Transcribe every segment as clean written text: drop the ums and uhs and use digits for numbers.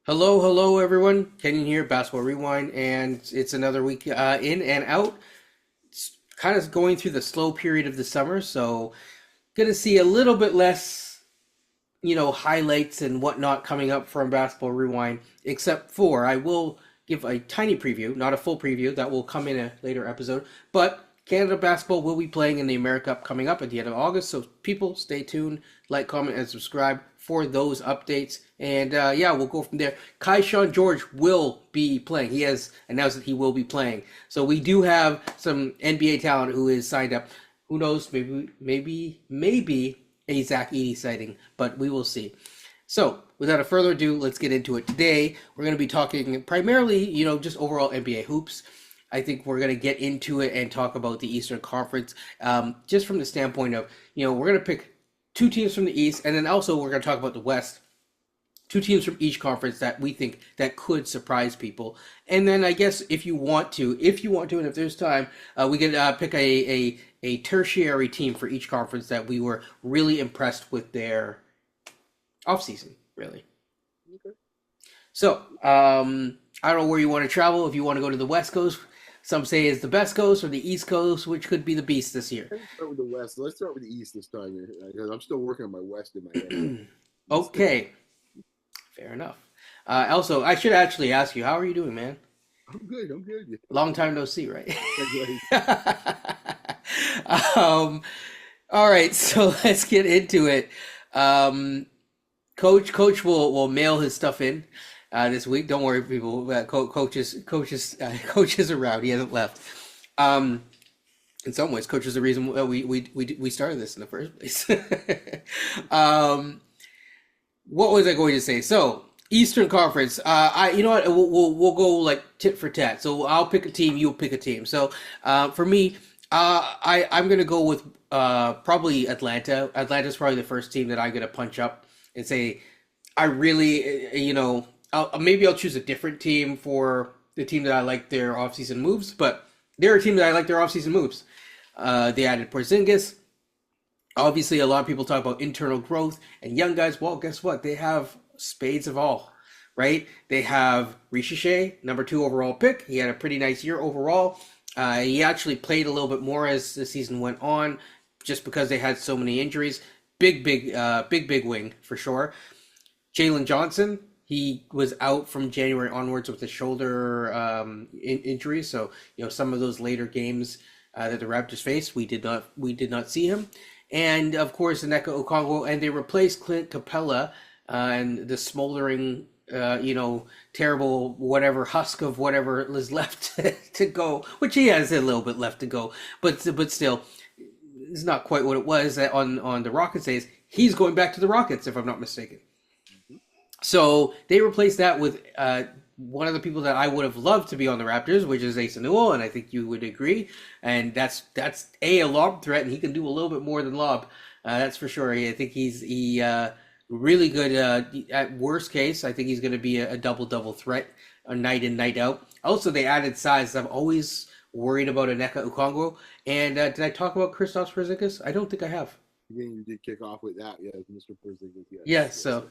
Hello, hello, everyone. Kenyon here, Basketball Rewind, and it's another week in and out. It's kind of going through the slow period of the summer, so gonna see a little bit less, highlights and whatnot coming up from Basketball Rewind. Except for I will give a tiny preview, not a full preview, that will come in a later episode. But Canada basketball will be playing in the America Cup coming up at the end of August. So people, stay tuned, like, comment, and subscribe for those updates. And yeah, we'll go from there. Kai Sean George will be playing. He has announced that he will be playing. So we do have some NBA talent who is signed up. Who knows? Maybe a Zach Edey sighting, but we will see. So, without further ado, let's get into it. Today, we're going to be talking primarily, just overall NBA hoops. I think we're going to get into it and talk about the Eastern Conference, just from the standpoint of, we're going to pick two teams from the East, and then also we're going to talk about the West. Two teams from each conference that we think that could surprise people, and then I guess if you want to, and if there's time, we could pick a tertiary team for each conference that we were really impressed with their offseason, really. Okay. So, I don't know where you want to travel. If you want to go to the West Coast, some say it's the best coast, or the East Coast, which could be the beast this year. Let's start with the West. Let's start with the East this time because I'm still working on my West in my head. So East. Okay, fair enough. Also, I should actually ask you, how are you doing, man? I'm good. I'm good. Long time no see, right? Congratulations. um, all right, so let's get into it. Um, Coach will mail his stuff in this week. Don't worry, people. Coach is around. He hasn't left. Um, in some ways, Coach is the reason we started this in the first place. um, what was I going to say? So Eastern Conference. You know what? We'll go like tit for tat. So I'll pick a team. You'll pick a team. So for me, I'm gonna go with probably Atlanta. Atlanta's probably the first team that I'm gonna punch up and say I really, maybe I'll choose a different team for the team that I like their offseason moves, but they're a team that I like their offseason moves. They added Porzingis. Obviously, a lot of people talk about internal growth and young guys. Well, guess what? They have spades of all, right? They have Richiche, number two overall pick. He had a pretty nice year overall. He actually played a little bit more as the season went on, just because they had so many injuries. Big wing for sure. Jalen Johnson, he was out from January onwards with a shoulder injury, so some of those later games that the Raptors faced, we did not see him, and of course Nneka Okongwu, and they replaced Clint Capella and the smoldering, terrible whatever husk of whatever is left to go, which he has a little bit left to go, but still, it's not quite what it was on the Rockets days. He's going back to the Rockets, if I'm not mistaken. Mhm. So they replaced that with one of the people that I would have loved to be on the Raptors, which is Ace Newell, and I think you would agree. And that's a lob threat, and he can do a little bit more than lob. That's for sure. I think he's really good. At worst case, I think he's going to be a double threat, a night in night out. Also, they added size. I'm always worried about Nneka Okongwu. And did I talk about Kristaps Porzingis? I don't think I have. Again, you did kick off with that. Yes, Mr. Porzingis. Yeah, Yes, yes, so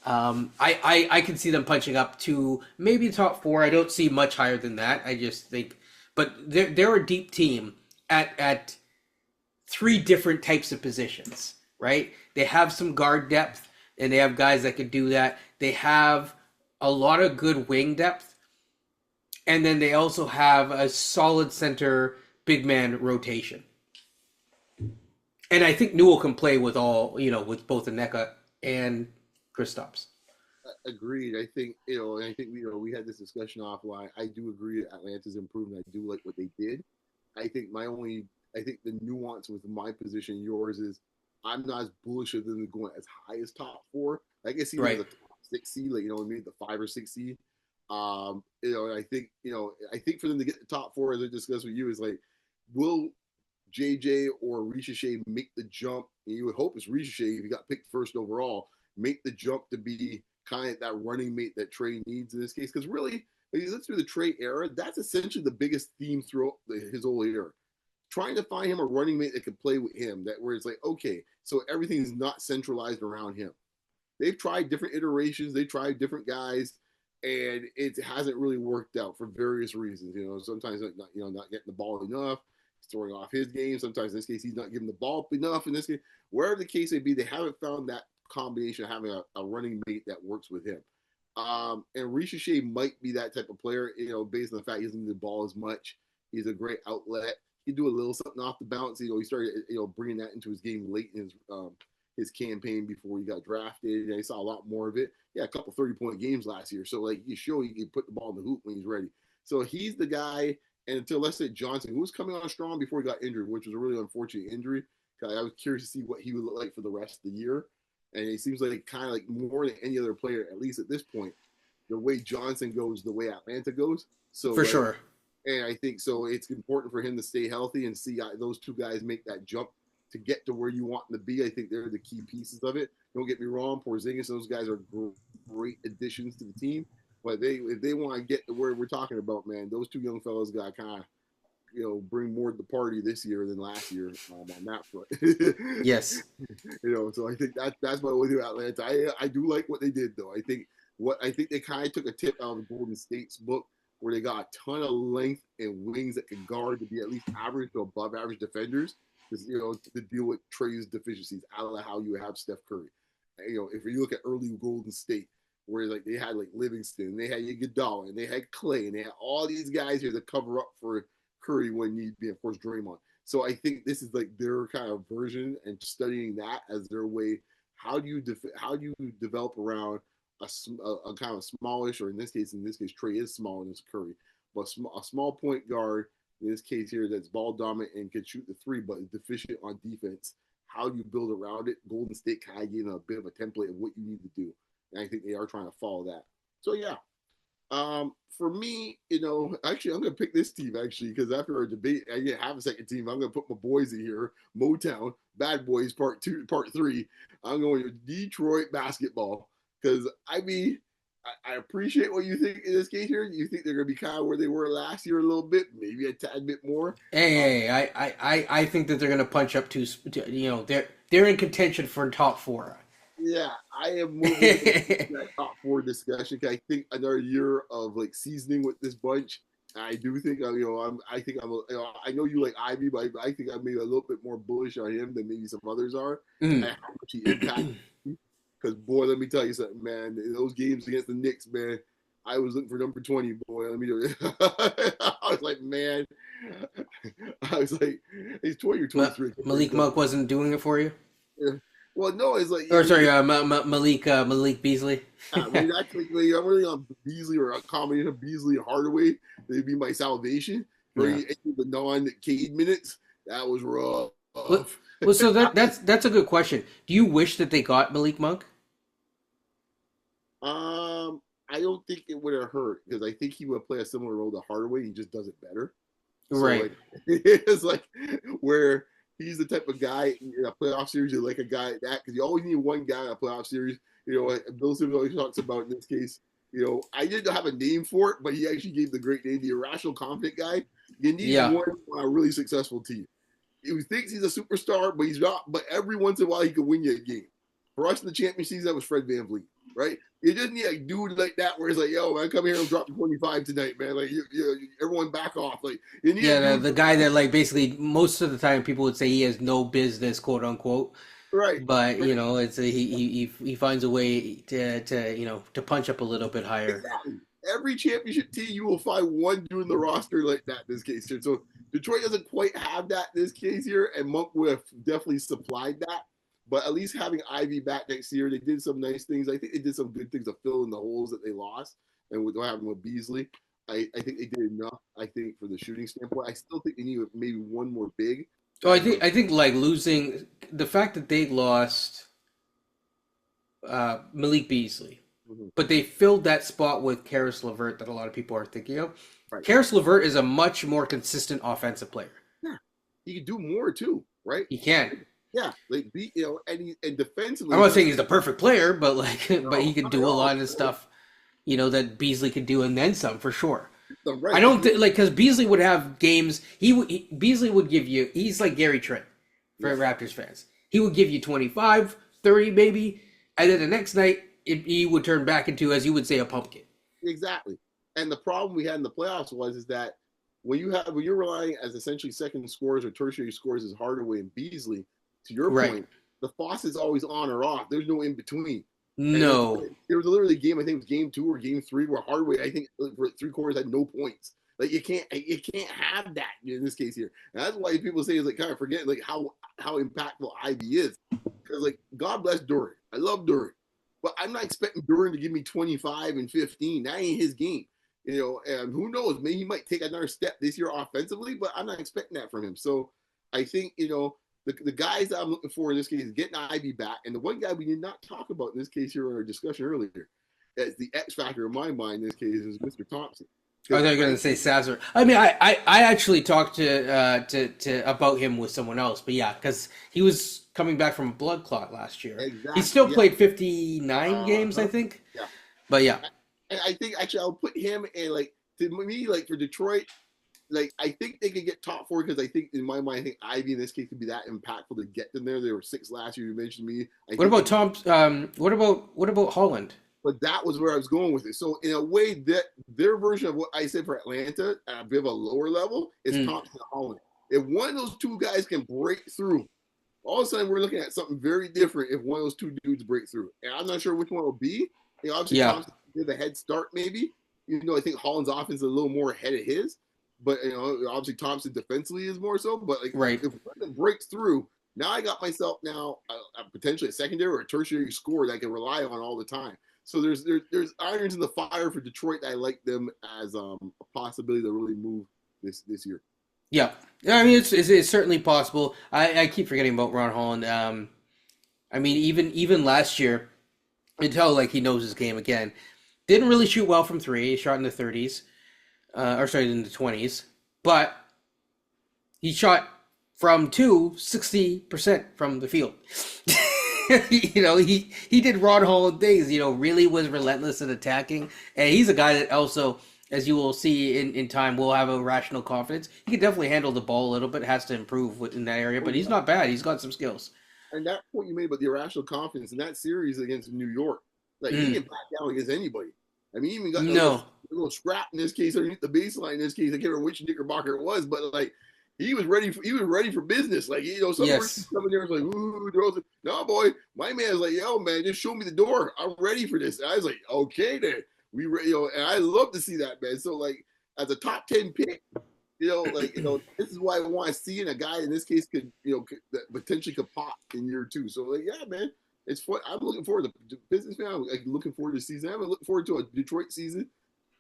yes. I can see them punching up to maybe top four. I don't see much higher than that. I just think, but they're a deep team at three different types of positions, right? They have some guard depth, and they have guys that could do that. They have a lot of good wing depth, and then they also have a solid center big man rotation. And I think Newell can play with all, with both Aneka and Kristaps. Agreed. I think and I think we had this discussion offline. I do agree that Atlanta's improved, and I do like what they did. I think I think the nuance with my position, yours is, I'm not as bullish of them going as high as top four. I can see them as Right. a top six seed, like maybe the 5 or 6 seed. And I think for them to get the top four, as I discussed with you, is like, will JJ or Richiche make the jump? And you would hope it's Richiche if he got picked first overall, make the jump to be kind of that running mate that Trey needs in this case. Because really, if you look through the Trey era, that's essentially the biggest theme throughout his whole era. Trying to find him a running mate that could play with him, that where it's like, okay, so everything's not centralized around him. they've tried different iterations, they tried different guys, and it hasn't really worked out for various reasons. Sometimes not getting the ball enough, he's throwing off his game. Sometimes in this case, he's not giving the ball enough. In this case, wherever the case may be, they haven't found that combination of having a running mate that works with him. And Richiche might be that type of player, based on the fact he doesn't need the ball as much. He's a great outlet. He can do a little something off the bounce. He started, bringing that into his game late in his campaign before he got drafted. And I saw a lot more of it. Yeah, a couple 30-point games last year. So, you show he can put the ball in the hoop when he's ready. So he's the guy. And until, let's say, Johnson, who was coming on strong before he got injured, which was a really unfortunate injury. I was curious to see what he would look like for the rest of the year. And it seems like kind of like more than any other player, at least at this point, the way Johnson goes, the way Atlanta goes. So for sure. And I think so it's important for him to stay healthy and see those two guys make that jump to get to where you want them to be. I think they're the key pieces of it. Don't get me wrong, Porzingis, those guys are great additions to the team. But if they want to get to where we're talking about, man, those two young fellas got kind of, bring more to the party this year than last year on that front. Yes. So I think that's my way to Atlanta. I do like what they did, though. I think they kind of took a tip out of Golden State's book, where they got a ton of length and wings that can guard to be at least average to above average defenders, to deal with Trey's deficiencies, out of how you have Steph Curry. If you look at early Golden State, where they had Livingston, they had Iguodala, and they had Clay, and they had all these guys here to cover up for Curry when need be, of course, Draymond. So I think this is their kind of version, and studying that as their way. How do you develop around a kind of smallish, or in this case, Trey is smaller than Curry, but a small point guard in this case here that's ball dominant and can shoot the three, but is deficient on defense. How do you build around it? Golden State kind of gave them a bit of a template of what you need to do, and I think they are trying to follow that. So yeah. For me, actually, I'm going to pick this team, because after our debate, I didn't have a second team. I'm going to put my boys in here. Motown, Bad Boys, Part 3. I'm going to Detroit basketball, because, I appreciate what you think in this case here. You think they're going to be kind of where they were last year a little bit, maybe a tad bit more. I think that they're going to punch up they're in contention for top 4. Yeah, I am moving to that top 4 discussion. I think another year of seasoning with this bunch. I do think I know you like Ivy, but I think I'm maybe a little bit more bullish on him than maybe some others are. And how much he impacted. Because boy, let me tell you something, man. In those games against the Knicks, man, I was looking for number 20, boy. Let me do it. I was like, man. He's 20 or 23. Malik Monk wasn't doing it for you? Yeah. Well, no, it's Malik Beasley. I'm really on Beasley, or a combination of Beasley and Hardaway. They'd be my salvation. The non-Cade minutes, that was rough. Well, so that's a good question. Do you wish that they got Malik Monk? I don't think it would have hurt, because I think he would play a similar role to Hardaway. He just does it better. Right. So, it's where he's the type of guy in a playoff series. You like a guy like that, because you always need one guy in a playoff series. Bill Simmons always talks about in this case. I didn't have a name for it, but he actually gave the great name, the irrational confident guy. You need one on a really successful team. He thinks he's a superstar, but he's not. But every once in a while, he can win you a game. For us in the championship season, that was Fred VanVleet, right? You just need a dude like that where it's yo, man, come here and drop 25 tonight, man. Everyone back off. You need the guy that basically most of the time people would say he has no business, quote unquote. Right. But it's he finds a way to punch up a little bit higher. Exactly. Every championship team, you will find one dude in the roster like that in this case here. So Detroit doesn't quite have that in this case here, and Monk would have definitely supplied that. But at least having Ivy back next year, they did some nice things. I think they did some good things to fill in the holes that they lost. And with what happened with Beasley, I think they did enough, I think, for the shooting standpoint. I still think they need maybe one more big. Oh, I think losing the fact that they lost Malik Beasley, but they filled that spot with Karis LeVert that a lot of people are thinking of. Right. Karis LeVert is a much more consistent offensive player. Yeah, he can do more too, right? He can. Yeah, and defensively. I'm not saying he's the perfect player, but but he can do a lot of the stuff, that Beasley could do, and then some for sure. Right. I don't because Beasley would have games. Beasley would give you. He's like Gary Trent for Raptors fans. He would give you 25, 30 maybe, and then the next night he would turn back into, as you would say, a pumpkin. Exactly. And the problem we had in the playoffs was is that when you're relying as essentially second scorers or tertiary scorers as Hardaway and Beasley, to your Right. point, the faucet's always on or off. There's no in between. And No. there was literally a game, I think it was game 2 or game 3, where Hardaway, I think for 3 quarters had no points. Like you can't have that in this case here. And that's why people say is like kind of forget like how impactful Ivy is. Because like God bless Duran. I love Duran. But I'm not expecting Duran to give me 25 and 15. That ain't his game. And who knows? Maybe he might take another step this year offensively, but I'm not expecting that from him. So I think, the guys that I'm looking for in this case is getting Ivy back. And the one guy we did not talk about in this case here in our discussion earlier, as the X factor in my mind in this case, is Mr. Thompson. I thought you were going to say Sazzer. I mean, I actually talked to about him with someone else, but yeah, because he was coming back from a blood clot last year. Exactly. He still played 59 games, I think. Yeah. But yeah. And I think actually I'll put him in to me, for Detroit, I think they could get top 4 because I think in my mind, I think Ivy in this case could be that impactful to get them there. They were 6 last year. You mentioned me. What about Tom? What about Holland? But that was where I was going with it. So in a way, that their version of what I said for Atlanta at a bit of a lower level is Thompson and Holland. If one of those two guys can break through, all of a sudden we're looking at something very different if one of those two dudes break through. And I'm not sure which one will be. Obviously Thompson give a head start maybe. Even though I think Holland's offense is a little more ahead of his. But obviously Thompson defensively is more so. But right. If one breaks through, now I got myself potentially a secondary or a tertiary scorer that I can rely on all the time. So there's irons in the fire for Detroit. I like them as a possibility to really move this year. Yeah, I mean it's certainly possible. I keep forgetting about Ron Holland. I mean even last year, until he knows his game again, didn't really shoot well from 3. He shot in the 30s, in the 20s, but he shot from 2 60% from the field. He did Ron Holland things, really was relentless in attacking. And he's a guy that also, as you will see in time, will have a rational confidence. He can definitely handle the ball a little bit, has to improve in that area, but he's not bad. He's got some skills. And that point you made about the irrational confidence in that series against New York, he can back down against anybody. I mean, he even got a little scrap in this case underneath the baseline in this case. I can't remember which Knickerbocker it was, but he was ready for business. Some person coming there was ooh, no boy, my man's like, yo man, just show me the door. I'm ready for this. And I was like, okay then. And I love to see that, man. So as a top 10 pick, this is why I want to see in a guy in this case that potentially could pop in year 2. So yeah, man, it's fun. I'm looking forward to business fan. I'm looking forward to the season. I'm looking forward to a Detroit season.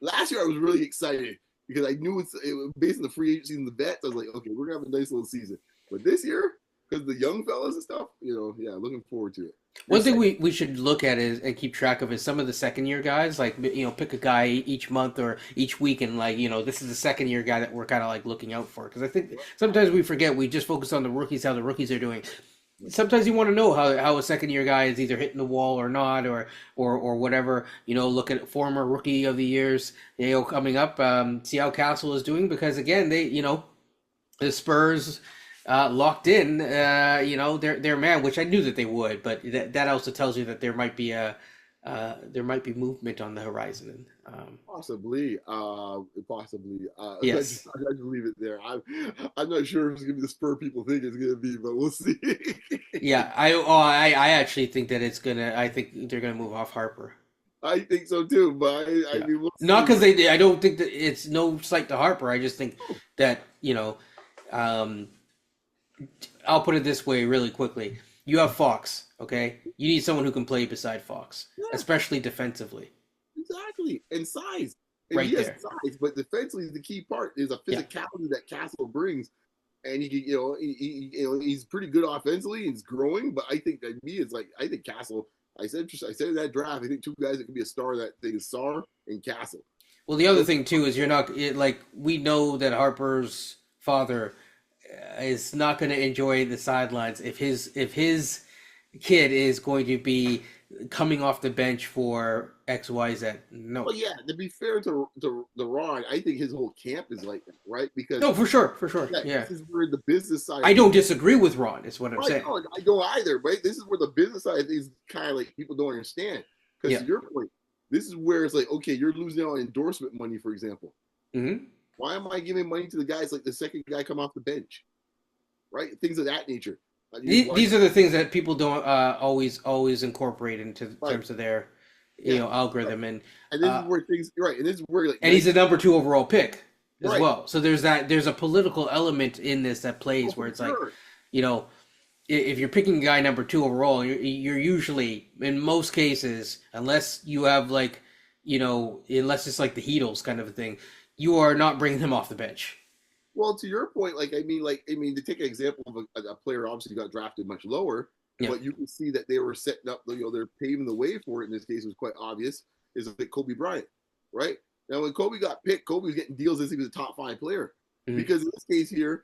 Last year I was really excited because I knew it was based on the free agency and the vets. I was like, okay, we're gonna have a nice little season. But this year, because the young fellas and stuff, looking forward to it. One thing we should look at and keep track of is some of the second year guys. Pick a guy each month or each week, and this is the second year guy that we're kind of looking out for. Because I think sometimes we forget, we just focus on the rookies, how the rookies are doing. Sometimes you want to know how a second year guy is either hitting the wall or not, or whatever. Look at former rookie of the years, coming up. See how Castle is doing, because again, the Spurs locked in, their man, which I knew that they would, but that also tells you that there might be movement on the horizon. Possibly. Yes. I just leave it there. I'm not sure if it's gonna be the Spur people think it's gonna be, but we'll see. Yeah, I actually think that I think they're gonna move off Harper. I think so too, but I mean, we'll not because I don't think that it's no slight to Harper. I just think that I'll put it this way really quickly. You have Fox, okay? You need someone who can play beside Fox, especially defensively. Exactly, and size. And right there. Size, but defensively, the key part is a physicality that Castle brings, and he's pretty good offensively. He's growing, but I think that I think Castle. I said in that draft, I think 2 guys that could be a star. That thing is Sarr and Castle. Well, the other thing too is we know that Harper's father is not going to enjoy the sidelines if his kid is going to be coming off the bench for XYZ. No. Well, yeah. To be fair to Ron, I think his whole camp is like that, right? Because No, for sure, for sure. yeah, Yeah. this is where the business side I of don't things. disagree with Ron, is what I'm Right, saying. no, I don't either, right? This is where the business side of things kind of like people don't understand. Because Yeah. to your point, this is where it's like, okay, you're losing out on endorsement money, for example. Hmm. Why am I giving money to the guys like the second guy come off the bench, right? Things of that nature. These are the things that people don't always incorporate into Right, terms of their yeah, right. algorithm, And this is where things right, and this is where like and he's a number two overall pick as right, well. So there's a political element in this that oh, plays where for it's like, sure. you know, if you're picking a guy number two overall, you're usually in most cases, unless you have like, unless it's like the Heatles kind of a thing, you are not bringing him off the bench. Well, to your point, like I mean, to take an example of a player obviously got drafted much lower, Yeah. but you can see that they were setting up, they're paving the way for it. In this case, it was quite obvious. Is like Kobe Bryant, right? Now, when Kobe got picked, Kobe was getting deals as he was a top 5 player. Mhm. Because in this case here,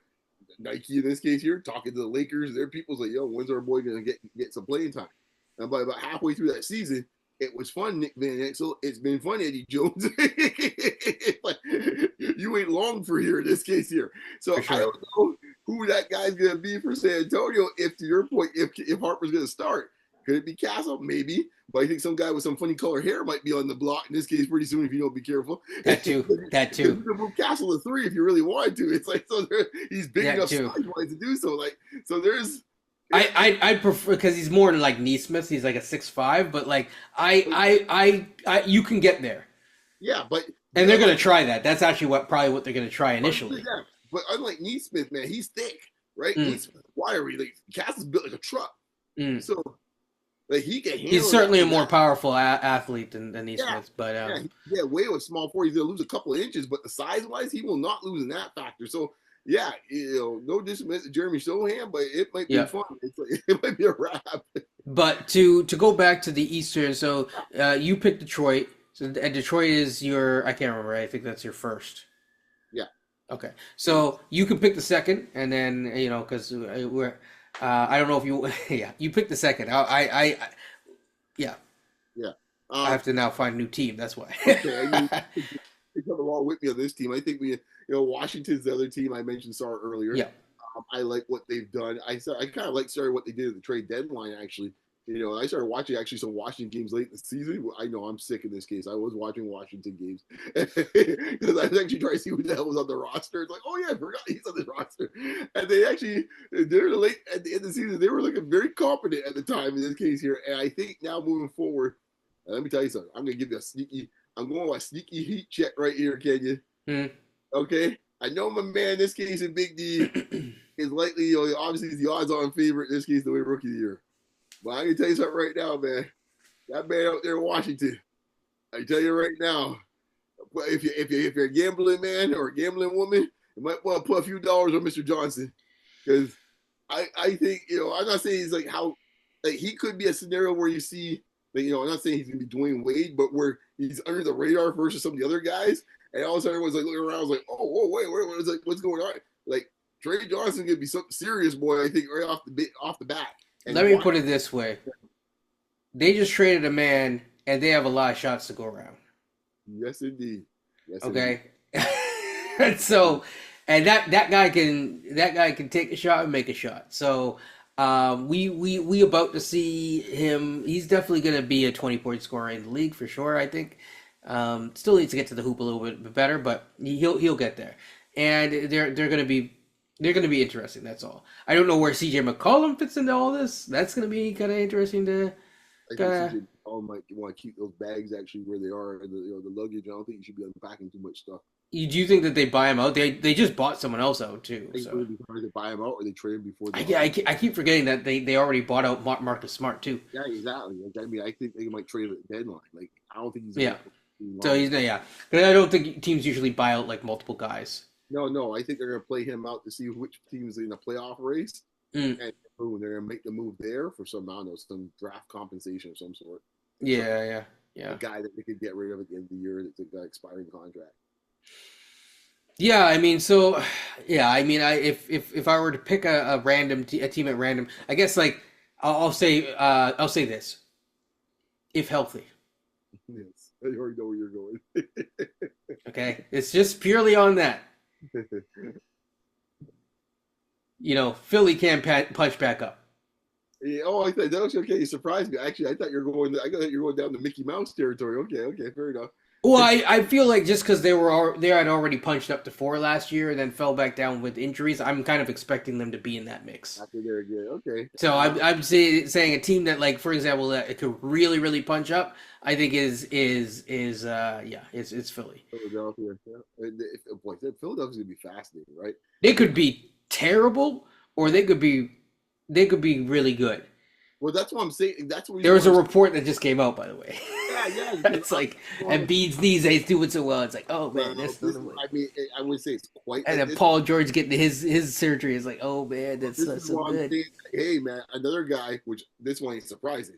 Nike in this case here, talking to the Lakers, their people's like, yo, when's our boy gonna get some playing time? And by about halfway through that season, it was fun, Nick Van Exel. It's been fun, Eddie Jones. Like, you ain't long for here in this case here. So For I sure. don't know who that guy's gonna be for San Antonio. If to your point, if Harper's gonna start, could it be Castle? Maybe. But I think some guy with some funny color hair might be on the block in this case pretty soon if you don't be careful. That too. That You too. could move Castle to 3 if you really wanted to. It's like he's big That enough too. size wise to do so. Like so, there's I prefer because he's more like Neesmith. He's like a 6'5", but like you can get there, yeah, but and they're gonna try that. That's actually probably what they're gonna try initially. yeah, but unlike Neesmith, man, he's thick, right? Mm, Neesmith, wiry. Like Castle's built like a truck, mm. so like he can handle. He's certainly a more that. powerful athlete than Yeah, Neesmith, but yeah. Way with small 4, he's gonna lose a couple of inches, but the size wise, he will not lose in that factor. So. Yeah, no disrespect to Jeremy Sohan, but it might be yeah. fun. It's like, it might be a wrap. But to go back to the Eastern, so you picked Detroit. So and Detroit is your I can't remember. I think that's your first. Yeah. Okay, so you can pick the second, and then because we're I don't know if you yeah you pick the second. Yeah. Yeah. I have to now find a new team. That's why. Okay, I mean, they come along with me on this team. I think Washington's the other team I mentioned Sar earlier. Yeah. I like what they've done. I kind of like started what they did at the trade deadline. Actually, I started watching actually some Washington games late in the season. I know I'm sick in this case. I was watching Washington games because I was actually trying to see who the hell was on the roster. It's like, oh yeah, I forgot he's on the roster. And they're late at the end of the season. They were looking very competent at the time in this case here. And I think now moving forward, let me tell you something. I'm going to give you a sneaky. I'm going with a sneaky heat check right here, Kenya. Okay, I know my man in this case in Big D is likely, obviously he's the odds-on favorite in this case to win Rookie of the Year. But I'm gonna tell you something right now, man. That man out there in Washington, I tell you right now, if you're a gambling man or a gambling woman, you might want to put a few dollars on Mr. Johnson because I think I'm not saying he's like how like he could be a scenario where you see. I'm not saying he's gonna be Dwayne Wade, but where he's under the radar versus some of the other guys, and all of a sudden everyone's like looking around, I was like, oh, whoa, wait, what's going on? Like Trey Johnson gonna be something serious, boy. I think right off the bat. And Let me put it this way: they just traded a man, and they have a lot of shots to go around. Yes, indeed. Yes, okay. And so, and that guy can take a shot and make a shot. So. We about to see him. He's definitely going to be a 20-point scorer in the league for sure. I think. Still needs to get to the hoop a little bit better, but he'll get there. And they're going to be interesting. That's all. I don't know where CJ McCollum fits into all this. That's going to be kind of interesting to. I think CJ McCollum might want to keep those bags actually where they are, and the luggage. I don't think you should be unpacking too much stuff. Do you think that they buy him out? They just bought someone else out too. So. They buy him out or they trade him before. I keep forgetting that they already bought out Marcus Smart too. Yeah, exactly. Like, I mean, I think they might trade him at the deadline. Like, I don't think he's. So he's because I don't think teams usually buy out like multiple guys. No. I think they're going to play him out to see which team is in the playoff race, and boom, they're going to make the move there for some, I don't know, some draft compensation of some sort. Yeah. A guy that they could get rid of at the end of the year that's a expiring contract. Yeah, I mean, so yeah, I mean, if I were to pick a random a team at random, I guess like I'll say this: if healthy. Yes, I already know where you're going. Okay, it's just purely on that. Philly can't punch back up. Yeah, oh, I thought that was okay. You surprised me. Actually, I thought you were going. I thought you were going down to Mickey Mouse territory. Okay, okay, fair enough. Well, I feel like just because they had already punched up to 4 last year and then fell back down with injuries, I'm kind of expecting them to be in that mix. After they're good, okay. So I'm saying a team that, like, for example, that it could really really punch up. I think it's Philly. Philadelphia. Yeah. Boy, Philadelphia's gonna be fascinating, right? They could be terrible, or they could be really good. Well, that's what I'm saying. That's what There was a report that just came out, by the way. Yeah, yeah. It's like, and Embiid's knees ain't doing so well. It's like, oh man, I mean, I would say it's quite. And then Paul George getting his surgery is like, oh man, that's so good. Hey man, another guy, which this one is surprising.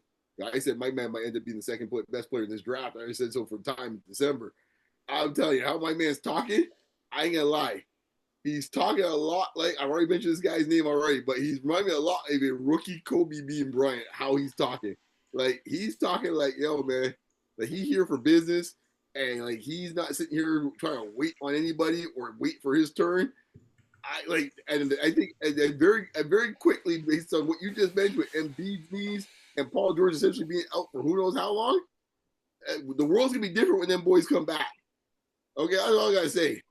I said my man might end up being the second best player in this draft. I said so for time in December. I'm telling you how my man's talking. I ain't gonna lie. He's talking a lot like I've already mentioned this guy's name already, but he's reminding me a lot of a rookie Kobe Bean Bryant. How he's talking, like he's talking like, yo man, like he's here for business, and like he's not sitting here trying to wait on anybody or wait for his turn. And I think very quickly based on what you just mentioned with Embiid's knees and Paul George essentially being out for who knows how long, the world's gonna be different when them boys come back. Okay, that's all I gotta say.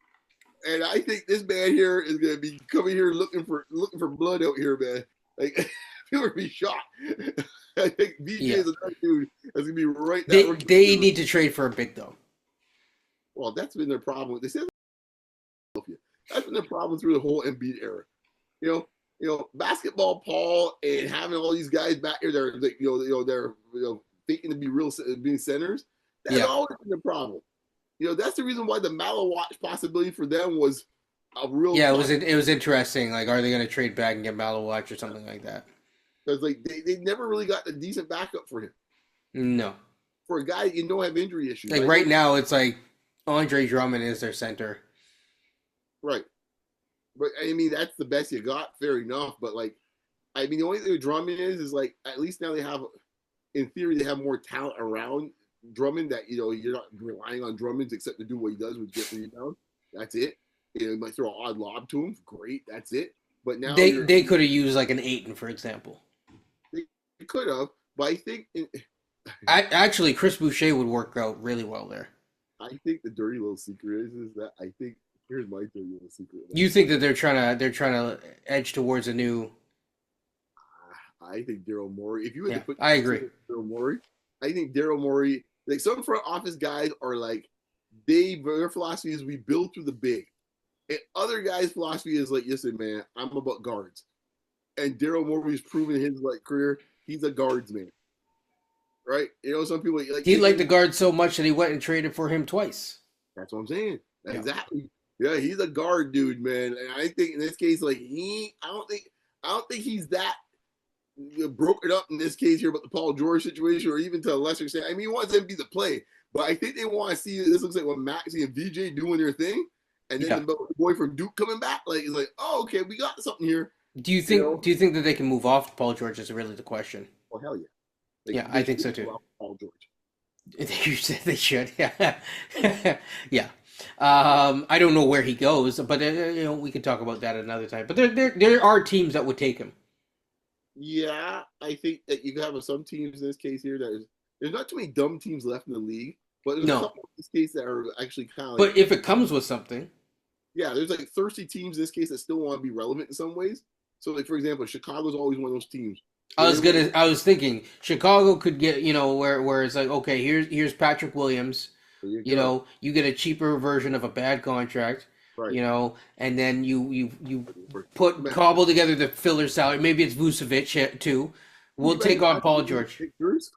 And I think this man here is gonna be coming here looking for blood out here, man. Like people would be shocked. I think BJ is another dude that's gonna be right there. They need to trade for a big though. Well, that's been their problem. They said that's been their problem through the whole Embiid era. You know, basketball Paul and having all these guys back here, they're they're thinking to be real being centers. That's always been the problem. That's the reason why the Malawatch possibility for them was a real. Yeah, it was interesting. Like, are they going to trade back and get Malawatch or something like that? Because like they never really got a decent backup for him. No. For a guy you don't have injury issues. Like right now, it's like Andre Drummond is their center. Right. But I mean, that's the best you got. Fair enough. But like, I mean, the only thing with Drummond is like at least now they have, in theory, they have more talent around Drummond that you're not relying on Drummond except to do what he does with get rebound. That's it. You might throw an odd lob to him. Great, that's it. But now they could have used like an Ayton, for example. They could have, but I think actually Chris Boucher would work out really well there. I think the dirty little secret is that I think here's my dirty little secret. You think that they're trying to edge towards a new? I think Daryl Morey. If you had to put, I agree. Daryl Morey. I think Daryl Morey. Like some front office guys are like, their philosophy is we build through the big, and other guys' philosophy is like, listen, man, I'm about guards. And Daryl Morey's proven in his career he's a guardsman, right? Some people like he liked the guard so much that he went and traded for him twice. That's what I'm saying. Exactly. Yeah, he's a guard dude, man. And I think in this case, like I don't think he's that broken up in this case here about the Paul George situation, or even to a lesser extent. I mean, he wants them to be the play, but I think they want to see this looks like what Maxey and VJ doing their thing, and then the boy from Duke coming back. Like it's like, oh, okay, we got something here. Do you think that they can move off Paul George? Is really the question. Well, hell yeah. I think so too. Paul George. You said they should. Yeah. Yeah. I don't know where he goes, but we can talk about that another time. But there are teams that would take him. Yeah, I think that you have some teams in this case here that there's not too many dumb teams left in the league, but there's a couple in this case that are actually kind of. But if it comes with something, yeah, there's like thirsty teams in this case that still want to be relevant in some ways. So, like for example, Chicago's always one of those teams. I was thinking Chicago could get where it's like, okay, here's Patrick Williams. You get a cheaper version of a bad contract. Right. And then you cobble together the filler salary. Maybe it's Vucevic too. We'll take on Paul George.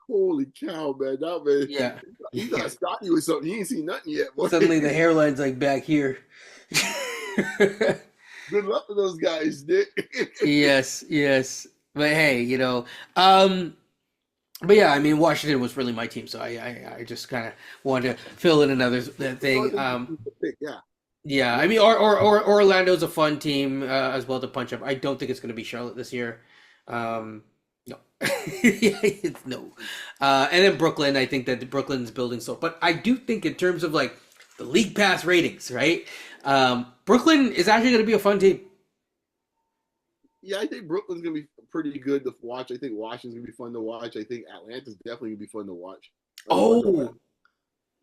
Holy cow, man! That man, yeah, he's not stopping you with something. He ain't seen nothing yet. Boy. Suddenly the hairline's like back here. Good luck to those guys, Nick. Yes. But hey, but yeah, I mean, Washington was really my team, so I just kind of wanted to fill in another thing. Yeah, I mean, or Orlando's a fun team as well to punch up. I don't think it's going to be Charlotte this year. No, Yeah, it's no. And then Brooklyn, I think that Brooklyn's building so. But I do think in terms of like the league pass ratings, right? Brooklyn is actually going to be a fun team. Yeah, I think Brooklyn's gonna be pretty good to watch. I think Washington's gonna be fun to watch. I think Atlanta's definitely gonna be fun to watch. Fun to watch. Oh,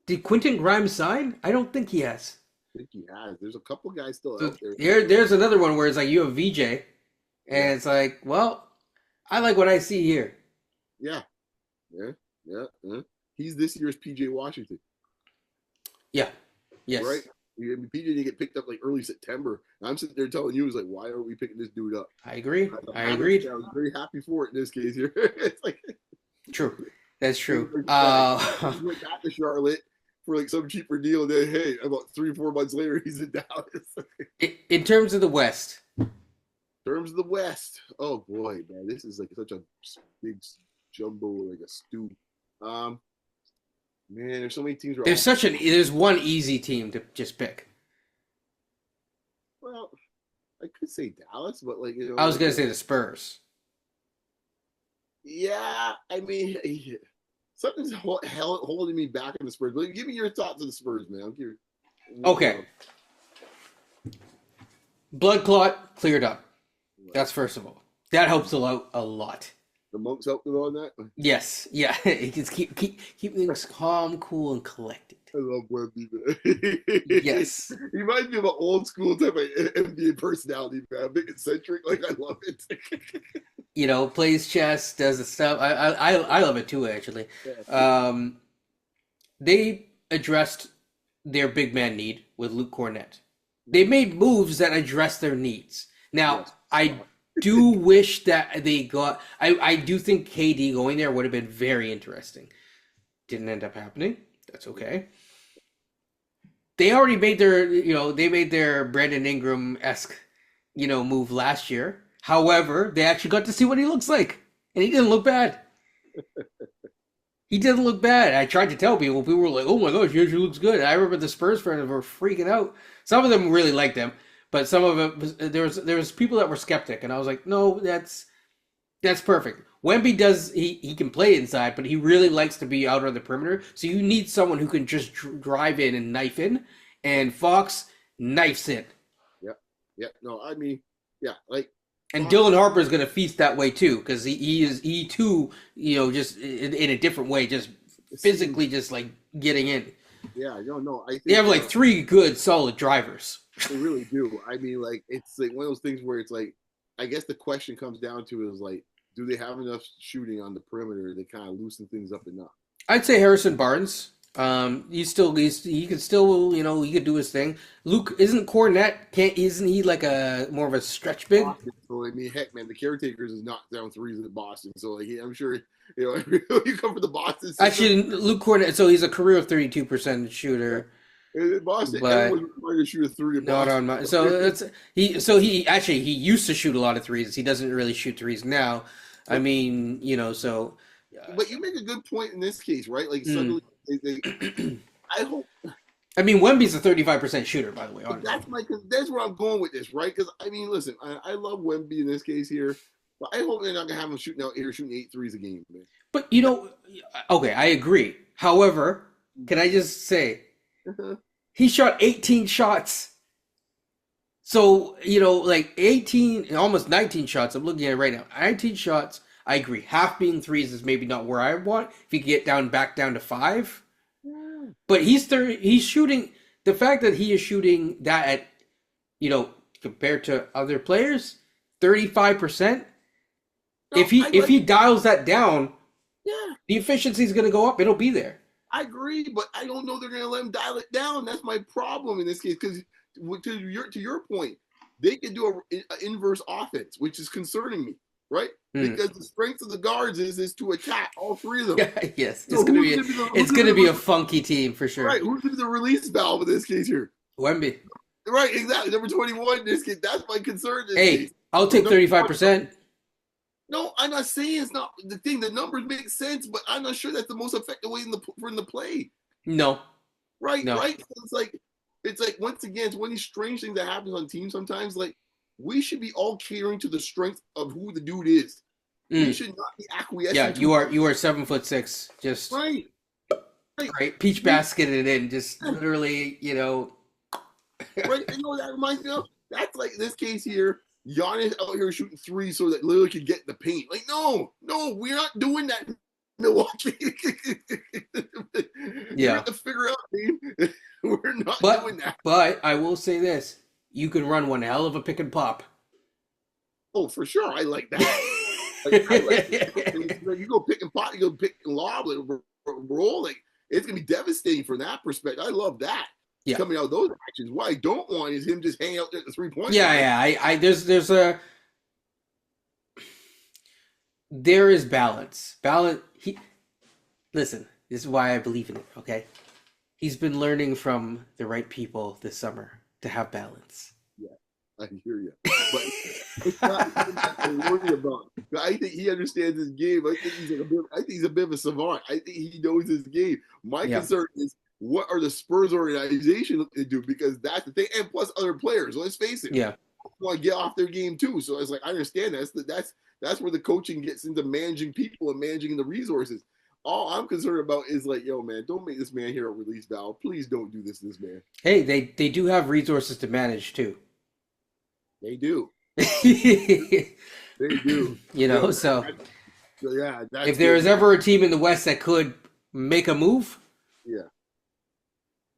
did Quentin Grimes sign? I don't think he has. I think he has. There's a couple guys still So out there. there's another one where it's like you have VJ, Yeah, and it's like, well, I like what I see here. yeah, yeah, yeah. He's this year's PJ Washington, Yeah. right? Yes. I mean, PJ didn't get picked up like early September. And I'm sitting there telling you, it's like, why are we picking this dude up? I agree. As a I Mavericks agreed. fan, I was very happy for it in this case here. It's like True. That's he true. went back to Charlotte for like some cheaper deal. And then hey, about 3 or 4 months later, he's in Dallas. In terms of the West, Terms of the West, oh boy, man, this is like such a big jumbo, like a stew. Um, Man, there's so many teams. Are all there's one easy team to just pick. well. I could say Dallas, but like I was like gonna say the Spurs. yeah. I mean, something's holding me back in the Spurs. But give me your thoughts on the Spurs, man. I'm curious. Okay, blood clot cleared up. That's first of all. That helps a lot. The monks helped them on that. Yes, yeah. It just keep things calm, cool, and collected. I love Wemby, man. Yes. He reminds me of an old school type of NBA personality, man. Big eccentric, like I love it. Plays chess, does the stuff. I love it too, actually. Yeah. Um, they addressed their big man need with Luke Cornett. They made moves that address their needs. Now, Yes. I do wish that they got. I do think KD going there would have been very interesting. Didn't end up happening. That's okay. They already made their Brandon Ingram-esque, move last year. However, they actually got to see what he looks like, and he didn't look bad. He didn't look bad. I tried to tell people. People were like, "Oh my gosh, he actually looks good." I remember the Spurs fans were freaking out. Some of them really liked him, but some of it there was people that were skeptic, and I was like, "No, that's perfect." Wemby does he can play inside, but he really likes to be out on the perimeter. So you need someone who can just drive in and knife in, and Fox knifes in. Yeah, yeah. No, I mean, yeah, like And Fox. Dylan Harper is going to feast that way too, because he too, just in a different way, just physically just like getting in. Yeah, no. I think They have like three good solid drivers. they really do. I mean, like it's like one of those things where it's like, I guess the question comes down to is like, do they have enough shooting on the perimeter to kind of loosen things up enough? I'd say Harrison Barnes. He could still he could do his thing. Luke isn't Cornette. Isn't he like a more of a stretch big? Boston, so I mean, heck, man, the caretakers is knocked down threes at Boston. So like, I'm sure you come from the Boston system. Actually, Luke Cornette. So he's a career 32% shooter. In Boston, But everyone's trying to shoot a three in no, Boston. no, no. So that's he. So he used to shoot a lot of threes. He doesn't really shoot threes now. I mean, so. But you make a good point in this case, right? Like suddenly, I hope I mean, Wemby's a 35% shooter, by the way. that's where I'm going with this, right? Because I mean, listen, I love Wemby in this case here, but I hope they're not gonna have him shooting out here shooting 8 threes a game, man. But okay, I agree. However, can I just say he shot 18 shots. So, like 18, almost 19 shots. I'm looking at it right now. 19 shots. I agree. Half being threes is maybe not where I want. If you get back down to 5. But he's shooting, the fact that he is shooting that at, compared to other players, 35%. No, If he dials that down, yeah, the efficiency is going to go up. It'll be there. I agree, but I don't know they're gonna let him dial it down. That's my problem in this case because to your point, they could do an inverse offense, which is concerning me, right? Because the strength of the guards is to attack all three of them. Yeah, yes, So it's gonna be a funky team for sure. Right, who's gonna be the release valve in this case here? Wemby. Right, exactly. Number 21 in this case. That's my concern. In this Hey, case. I'll take 35%. No, I'm not saying it's not the thing. The numbers make sense, but I'm not sure that's the most effective way for him to play. No. Right, No. right. So it's like once again, it's one of these strange things that happens on teams sometimes. Like we should be all catering to the strength of who the dude is. We Mm. should not be Yeah, acquiescing to you are 7'6", just right, right, right, peach we, basket it in, just literally, right. You know what that reminds me of? That's like this case here. Giannis out here shooting three so that Lillard could get in the paint. Like, no, no, we're not doing that, Milwaukee. You're yeah. going to figure out, team. We're not But doing that. but I will say this: you can run one hell of a pick and pop. Oh, for sure. I like that. Like, I like it. You go pick and pot, you go pick and lob, like, roll. Like, it's going to be devastating from that perspective. I love that. Yeah, Coming out of those actions. What I don't want is him just hanging out there at the 3-point yeah, line. yeah. There is balance. Balance. Listen. This is why I believe in it. Okay, he's been learning from the right people this summer to have balance. Yeah, I hear you. But it's not that I'm worried about. I think he understands his game. I think he's a bit of a savant. I think he knows his game. My Yeah, concern is what are the Spurs organization to do, because that's the thing, and plus other players. Let's face it, yeah. want to get off their game too. So it's like I understand that's where the coaching gets into managing people and managing the resources. All I'm concerned about is like, yo, man, don't make this man here a release valve. Please don't do this to this man. Hey, they do have resources to manage too. They do. you They do. know, Yo, so yeah, that's if there good. is ever a team in the West that could make a move, Yeah.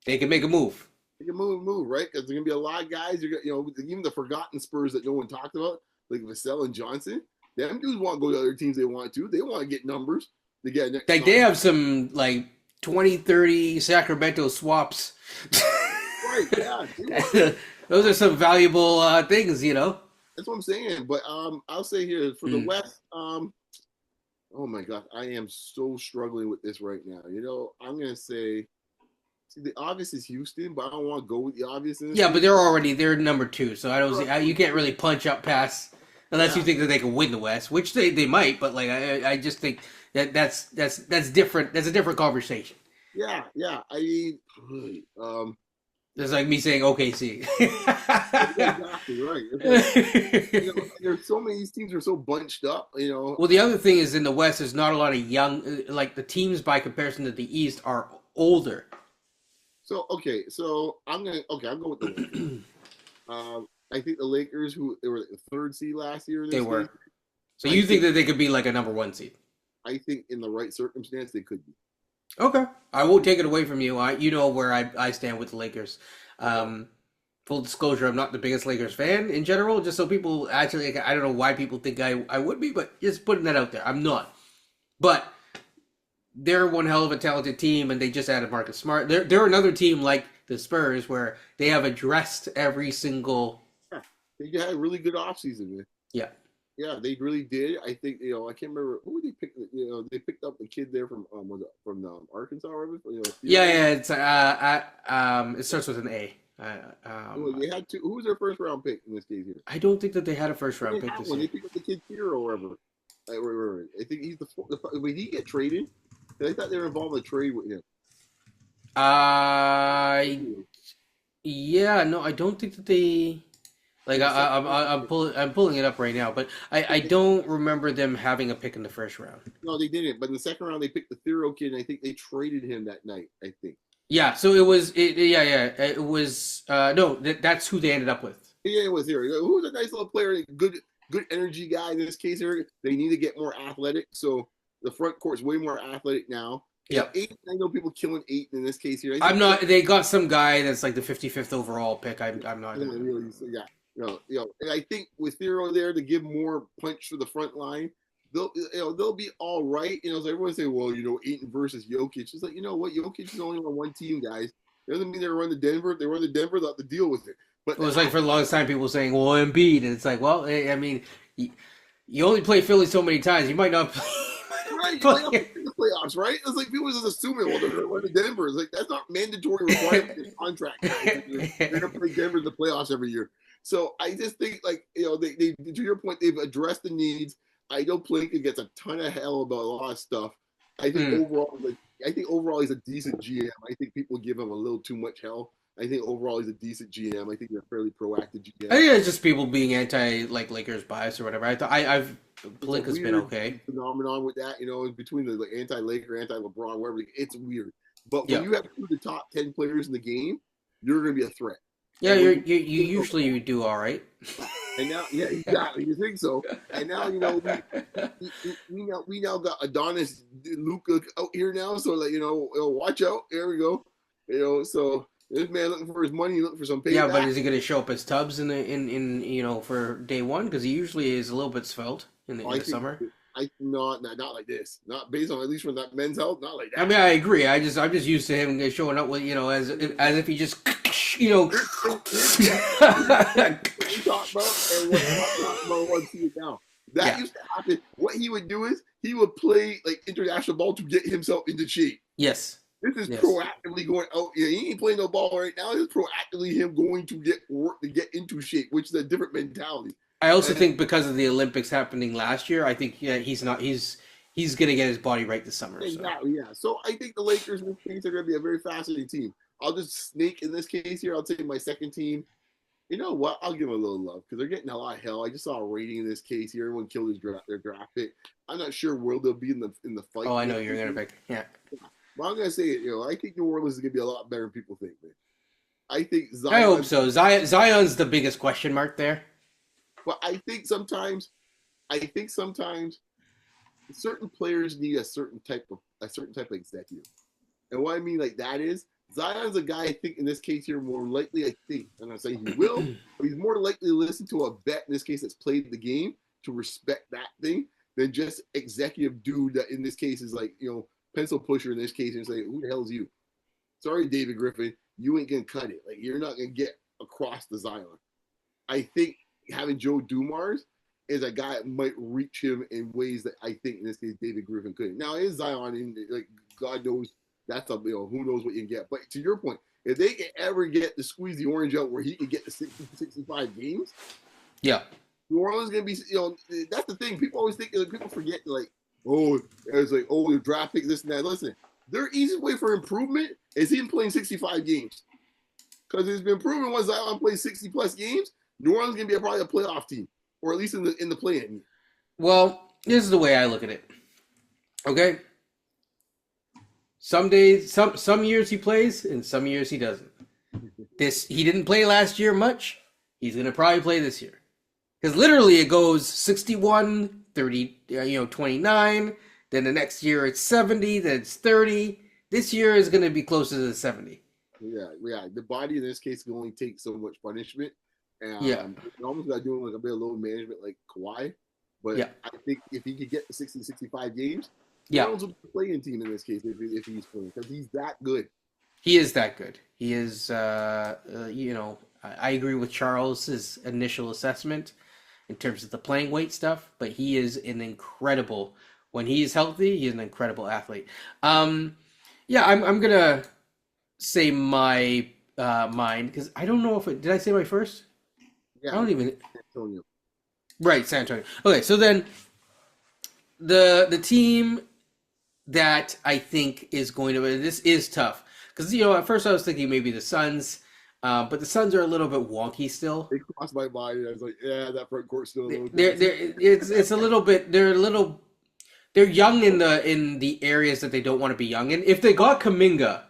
they can make a move. They can move, right? Because there's gonna be a lot of guys. Even the forgotten Spurs that no one talked about, like Vassell and Johnson. Them dudes want to go to other teams they want to. They want to get numbers. They get next Like they have some like 20, 30 Sacramento swaps. right. Yeah, Those are some valuable things, that's what I'm saying. But I'll say here for the Mm. West, oh my God, I am so struggling with this right now. I'm gonna say, see, the obvious is Houston, but I don't want to go with the obvious. Yeah, but they're number two, so I don't see you can't really punch up past unless you think that they can win the West, which they might. But like I just think that's different. That's a different conversation. Yeah, yeah. I mean, It's like me saying OKC. exactly right. It's like, there's so many. These teams are so bunched up. Well, the other thing is in the West, there's not a lot of young. Like the teams by comparison to the East are older. So okay, so I'm going with the Lakers. I think the Lakers, who they were the third seed last year, They were. case, So you think that they could be like a number one seed? I think in the right circumstance they could be. Okay, I won't take it away from you. You know where I stand with the Lakers. Full disclosure, I'm not the biggest Lakers fan in general. Just so people actually, I don't know why people think I would be, but just putting that out there, I'm not. But they're one hell of a talented team, and they just added Marcus Smart. They're another team like the Spurs where they have addressed every single. Yeah, they had a really good offseason, man. Yeah. Yeah, they really did. I think I can't remember who they picked. They picked up the kid there from Arkansas, right? Yeah. It starts with an A. They had two. Who was their first round pick in this case here? I don't think that they had a first round pick this year. They picked up the kid here or whatever. I think he's the. Did he get traded? I thought they were involved in a trade with him. Yeah, no, I don't think that they. Like I'm pulling it up right now, but I don't remember them having a pick in the first round. No, they didn't. But in the second round, they picked the Thero kid, and I think they traded him that night. I think. Yeah, so it was it was no, that's who they ended up with. Yeah, it was here. Who's a nice little player, good energy guy in this case here. They need to get more athletic, so the front court's way more athletic now. Yeah, Ayton, I know people killing Ayton in this case here. I'm not. They got some guy that's like the 55th overall pick. I'm not. Really, so yeah. And I think with Thero there to give more punch for the front line, they'll be all right. So everyone say, well, Ayton versus Jokic. It's like, you know what? Jokic is only on one team, guys. It doesn't mean they run to Denver. If they run to Denver, they'll have to deal with it. But it was like for the longest time, people saying, well, Embiid, and it's like, well, I mean, you only play Philly so many times. You might not. Right, you might not play the playoffs, right? It's like people just assuming, well, they're going to run to Denver. It's like that's not mandatory requirement in contract. They're going to play Denver in the playoffs every year. So I just think, like, they to your point, they've addressed the needs. I know Plinken gets a ton of hell about a lot of stuff. I think overall, he's a decent GM. I think people give him a little too much hell I think overall he's a decent GM. I think they're a fairly proactive I GM. think it's just people being anti like Lakers bias or whatever. I've It's a Palinka's been weird okay. phenomenon with that, between the like, anti-Laker, anti-LeBron, whatever. It's weird. But when Yeah, you have two of the top 10 players in the game, you're going to be a threat. yeah. And when You usually do all right. and now, yeah, exactly. You think so? And now, we now got Adonis Luca out here now. So like, watch out. There we go. So this man looking for his money, looking for some Yeah, but payback. is he going to show up as Tubbs in for day one? Because he usually is a little bit svelte in I the think summer. not like this. Not based on at least from that men's health. Not like I that. mean, I agree. I'm just used to him showing up with as if he just What we talk about and what I'm talking about once see it now. That Yeah. used to happen. What he would do is he would play like international ball to get himself into shape. Yes. This is Yes. proactively going out. Yeah, he ain't playing no ball right now. It's proactively him going to get work to get into shape, which is a different mentality. I also And think because of the Olympics happening last year, I think he's gonna get his body right this summer. So. exactly, yeah. So I think the Lakers in this case are going to be a very fascinating team. I'll just snake in this case here. I'll take my second team. You know what? I'll give them a little love because they're getting a lot of hell. I just saw a rating in this case here. Everyone killed their draft pick. I'm not sure where they'll be in the fight. Oh, I know you're gonna pick. Yeah. But I'm gonna say it. I think New Orleans is gonna be a lot better than people think, man. I think Zion. I hope so. Zion's the biggest question mark there. But I think sometimes certain players need a certain type of executive. And what I mean like that is Zion's a guy I think in this case here more likely I'm not saying he will, but he's more likely to listen to a vet in this case that's played the game to respect that thing than just executive dude that in this case is like, pencil pusher in this case and say, who the hell is you? Sorry, David Griffin, you ain't gonna cut it. Like you're not gonna get across the Zion. I think having Joe Dumars is a guy that might reach him in ways that I think in this case David Griffin couldn't. Now is Zion in like God knows that's who knows what you can get. But to your point, if they can ever get to squeeze the orange out where he can get to 60, 65 games, Yeah. New Orleans is gonna be that's the thing. People always think people forget like, it's like the draft pick, this and that. Listen, their easiest way for improvement is him playing 65 games. Because it's been proven once Zion plays 60 plus games, New Orleans is gonna be probably a playoff team. Or at least in the play-in. Well, this is the way I look at it. Okay. Some days, some years he plays, and some years he doesn't. He didn't play last year much. He's gonna probably play this year, because literally it goes 61, 30, 29. Then the next year it's 70. Then it's 30. This year is gonna be closer to 70. Yeah. The body in this case can only take so much punishment. And Yeah. you almost got to do like a bit of load management like Kawhi. But Yeah. I think if he could get to 60, 65 games, Yeah. Browns will be a playing team in this case if he's playing because he's that good. He is that good. He is, I agree with Charles's initial assessment in terms of the playing weight stuff, but he is an incredible, when he is healthy, he is an incredible athlete. I'm going to say my mine, because I don't know did I say my first? Yeah, I don't even. Antonio. Right, San Antonio. Okay, so then the team that I think is going to, this is tough because at first I was thinking maybe the Suns, but the Suns are a little bit wonky still. It crossed my mind. I was like, yeah, that front court's still a little. It's a little bit. They're young in the areas that they don't want to be young in. If they got Kuminga,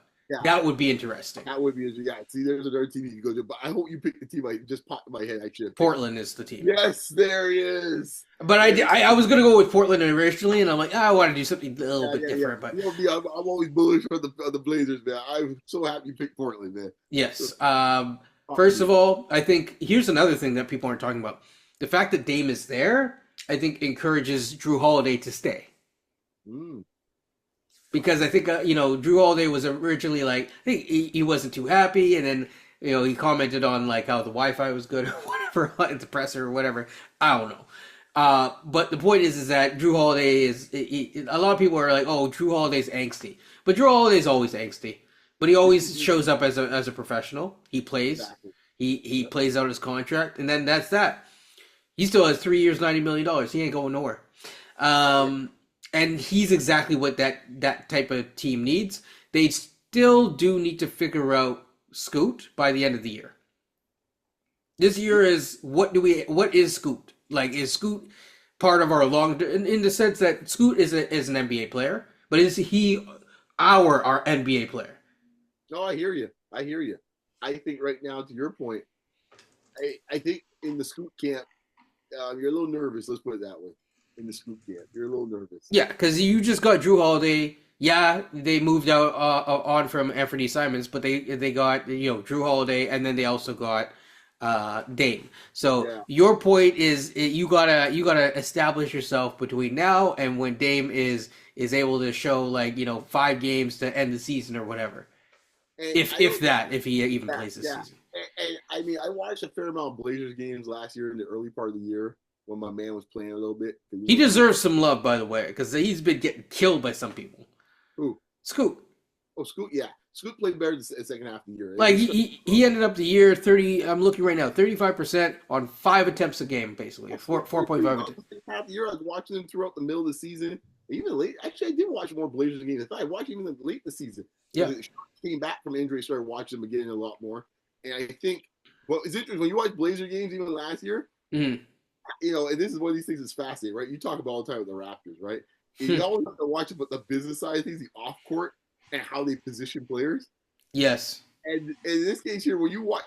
that would be interesting. That would be see, there's another team you can go to, but I hope you pick the team. I just popped in my head. I should. Portland is the team. Yes, there he is. But I was gonna go with Portland originally, and I'm like, I want to do something a little bit different. But I'm always bullish for the Blazers, man. I'm so happy you picked Portland, man. Yes. First of all, I think here's another thing that people aren't talking about: the fact that Dame is there, I think, encourages Drew Holiday to stay. Because I think Drew Holiday was originally like, I think he wasn't too happy, and then he commented on like how the Wi-Fi was good or whatever at the presser or whatever. I don't know. But the point is that Drew Holiday is a lot of people are like, oh, Drew Holiday's angsty, but Drew Holiday's always angsty. But he always shows up as a professional. He plays. Exactly. He plays out his contract, and then that's that. He still has 3 years, $90 million. He ain't going nowhere. And he's exactly what that type of team needs. They still do need to figure out Scoot by the end of the year. This year is what is Scoot? Like is Scoot part of our long in the sense that Scoot is an NBA player, but is he our NBA player? No, I hear you. I hear you. I think right now, to your point, I think in the scoop camp, you're a little nervous. Let's put it that way. In the scoop camp, you're a little nervous. Yeah, because you just got Drew Holiday. Yeah, they moved out on from Anthony Simons, but they got Drew Holiday, and then they also got Dame. So Yeah. your point is you gotta establish yourself between now and when Dame is able to show like 5 games to end the season or whatever. And If he even yeah, plays this yeah. season. And I mean, I watched a fair amount of Blazers games last year in the early part of the year when my man was playing a little bit. He deserves some love, by the way, because he's been getting killed by some people. Who? Scoot. Oh, Scoot. Yeah, Scoot played better the second half of the year. Like he ended up the year 30. I'm looking right now, 35% on 5 attempts a game, basically 4.5 attempts. Half the year, I was watching him throughout the middle of the season, even late. Actually, I did watch more Blazers games. I thought I watched even late in the season. Yeah, Came back from injury, started watching them again a lot more. And I think, well, it's interesting when you watch Blazer games even last year. mm-hmm. And this is one of these things that's fascinating, right? You talk about all the time with the Raptors, right? And you always have to watch about the business side of things, the off court, and how they position players. Yes. And in this case here, when you watch,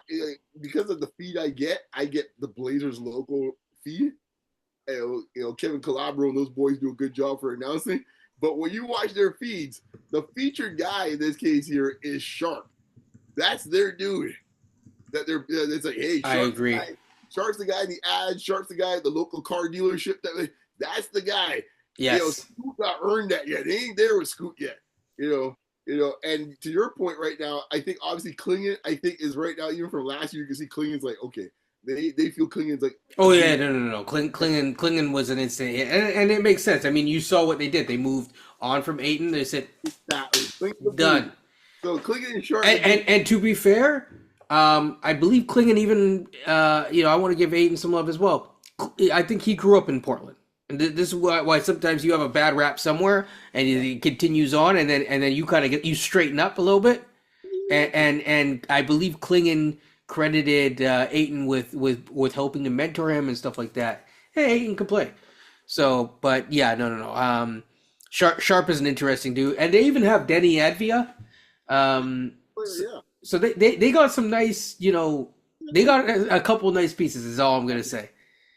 because of the feed I get the Blazers local feed. Kevin Calabro and those boys do a good job for announcing. But when you watch their feeds, the featured guy in this case here is Sharp. That's their dude. That they're it's like, hey, Sharp's I agree. Sharp's the guy in the ads. Sharp's the guy at the local car dealership. That's the guy. Yes. Scoot not earned that yet. They ain't there with Scoot yet. And to your point right now, I think obviously Klingon, I think is right now, even from last year, you can see Klingon's like, okay, they feel Klingon's like, oh yeah, no. Klingon was an instant hit, and it makes sense. I mean, you saw what they did. They moved on from Aiton. They said, done. So Klingon and Sharp. And to be fair, I believe Klingon even, I want to give Aiton some love as well. I think he grew up in Portland. And this is why sometimes you have a bad rap somewhere, and it continues on, and then you kind of you straighten up a little bit, and I believe Klingon credited Aiton with helping to mentor him and stuff like that. Hey, Aiton can play. So, but yeah, no. Sharp is an interesting dude, and they even have Denny Advia. So they got some nice, they got a couple nice pieces. Is all I'm gonna say.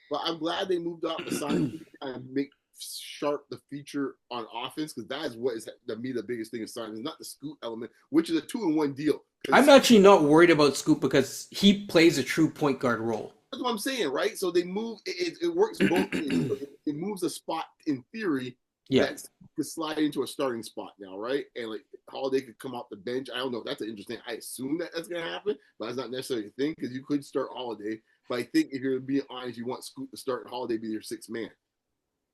But I'm glad they moved off the sign and make Sharp the feature on offense, because that is what is to me the biggest thing of signing, not the Scoot element, which is a 2-in-1 deal. I'm actually not worried about Scoot because he plays a true point guard role. That's what I'm saying, right? So they move. It works both ways. It moves a spot in theory. Yeah. That could slide into a starting spot now, right? And like Holiday could come off the bench. I don't know. That's interesting. I assume that's going to happen, but that's not necessarily a thing because you could start Holiday. But I think if you're being honest, you want Scoot to start and Holiday be your sixth man.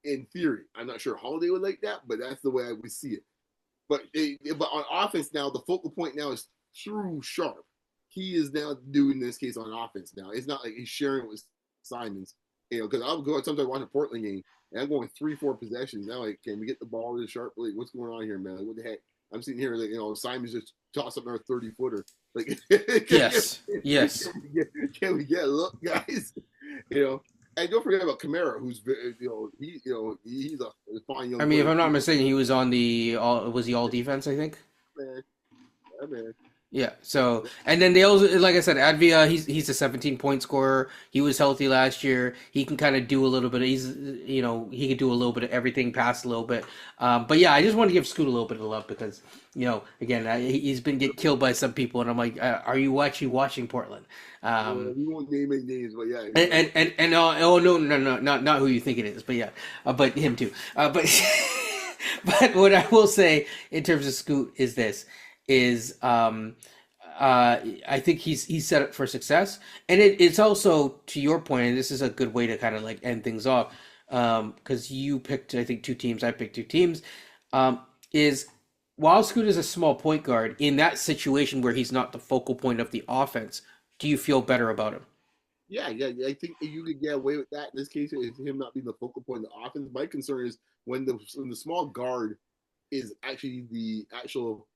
In theory, I'm not sure Holiday would like that, but that's the way I would see it. But on offense now, the focal point now is through Sharp. He is now doing this case on offense now. It's not like he's sharing with Simons, because I'll go sometimes watch a Portland game and I'm going 3-4 possessions. Now, like, can we get the ball to Sharp? Like, what's going on here, man? Like, what the heck? I'm sitting here, like, Simons just toss up another 30-footer. Like, yes. Can we get a look, guys? And don't forget about Kamara, who's he's a fine young. I mean, if I'm not mistaken, he was on the all defense, I think. Man. Yeah. So, and then they also, like I said, Advia, he's a 17-point scorer. He was healthy last year. He can kind of do a little bit. He can do a little bit of everything, pass a little bit. But yeah, I just want to give Scoot a little bit of love because, again, he's been getting killed by some people, and I'm like, are you actually watching Portland? We won't name any names, but yeah. And no, not who you think it is, but yeah, but him too. But but what I will say in terms of Scoot is this. I think he's set up for success, and it's also, to your point, and this is a good way to kind of like end things off, because you picked, I think, 2 teams, I picked 2 teams, is while Scoot is a small point guard, in that situation where he's not the focal point of the offense, do you feel better about him? Yeah. I think you could get away with that in this case, is him not being the focal point of the offense. My concern is when the small guard is actually the actual,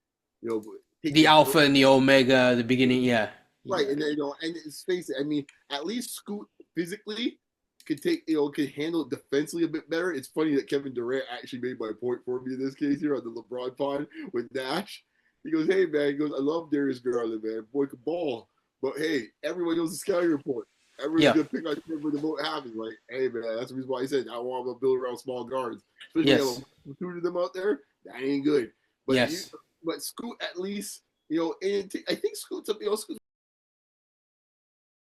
take The the alpha and the omega, the beginning. Yeah, right, yeah, and then, and let's face it. I mean, at least Scoot physically could take, could handle it defensively a bit better. It's funny that Kevin Durant actually made my point for me in this case here on the LeBron pod with Nash. He goes, "Hey man," he goes, "I love Darius Garland, man. Boy can ball, but hey, everyone knows the scouting report. Everyone's yeah. gonna pick on him when the vote happens. Like, hey man, that's the reason why he said I want to build around small guards, especially when you Yes, have two of them out there. That ain't good. But yes. but Scoot at least, and I think Scoot's up, Scoot's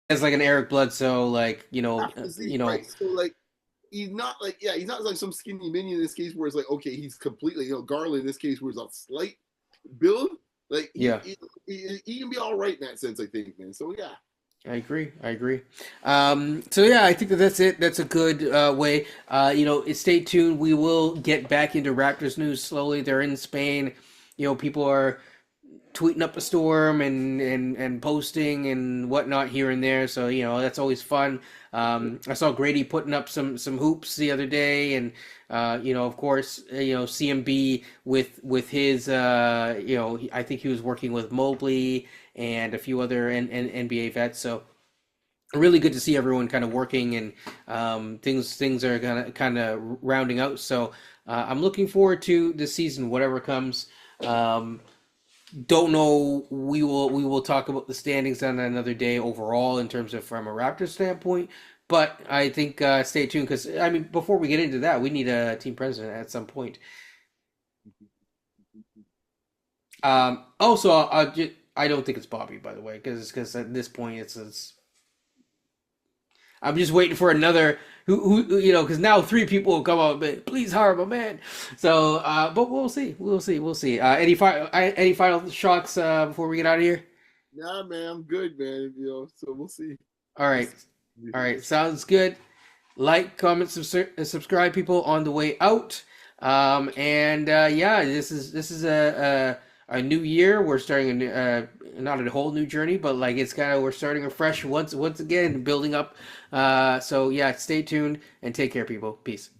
As like an Eric Bledsoe, like physique, right? So like he's not like, yeah, he's not like some skinny minion in this case where it's like, okay, he's completely, Garland in this case where it's a slight build. Like Yeah. he can be all right in that sense, I think, man. So yeah. I agree. I agree. So yeah, I think that's it. That's a good way. Stay tuned. We will get back into Raptors news slowly. They're in Spain. People are tweeting up a storm and posting and whatnot here and there. So that's always fun. I saw Grady putting up some hoops the other day, and of course, CMB with his I think he was working with Mobley and a few other NBA vets. So really good to see everyone kind of working and things are kind of rounding out. So I'm looking forward to the season, whatever comes. Don't know. We will talk about the standings on another day overall in terms of from a Raptors standpoint. But I think stay tuned because I mean before we get into that, we need a team president at some point. Also, I don't think it's Bobby, by the way, because at this point it's I'm just waiting for another because now three people will come out, but please hire my man. So, but we'll see. Any final shots before we get out of here? Nah, man, I'm good, man. So we'll see. All We'll right, see. all right, sounds good. Like, comment, subscribe, people on the way out. And yeah, this is a new year. We're starting a not a whole new journey, but like it's kind of we're starting afresh once again, building up. So yeah, stay tuned and take care, people. Peace.